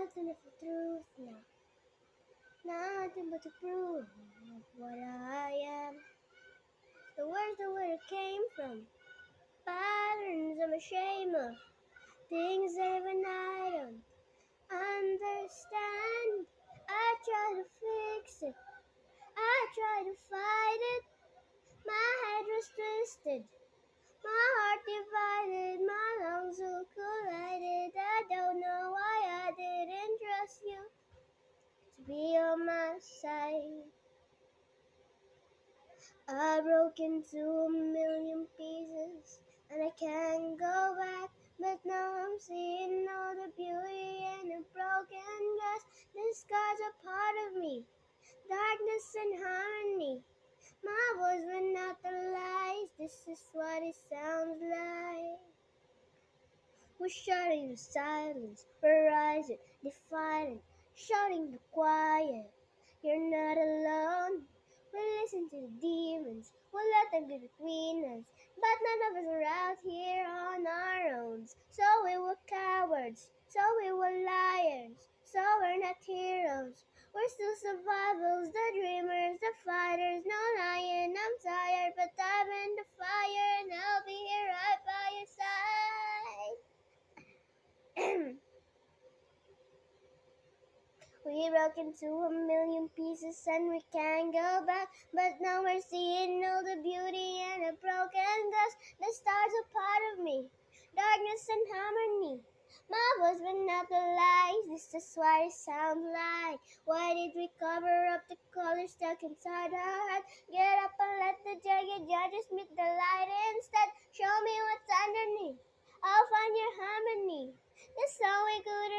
mountain of the truth now. Nothing but the proof of what I am. The words that where it came from. Patterns I'm ashamed of. Things that even I don't understand. I try to fix it. I try to fight it. My head was twisted. My heart divided. My lungs all collided. I don't know why I didn't trust you to be on my side. I broke into a million pieces and I can't go back. But now I'm seeing all the beauty in the broken glass. The scars are part of me, darkness and harmony. My voice went out the lies, this is what it sounds like. We're shouting the silence, we're rising, defiant, shouting the quiet. You're not alone. We listen to the demons, we'll let them get between us. But none of us are out here on our own. So we were cowards, so we were liars, so we're not heroes. We're still survivals, the dreamers, the fighters. No lying, I'm tired, but I'm in the fire, and I'll be here right by your side. We broke into a million pieces and we can't go back. But now we're seeing all the beauty and the broken glass. The stars are part of me, darkness and harmony. My voice went out the lies, this is what it sounds like. Why did we cover up the colors stuck inside our heart? Get up and let the jagged judges meet the light instead. Show me what's underneath, I'll find your harmony. That's all we could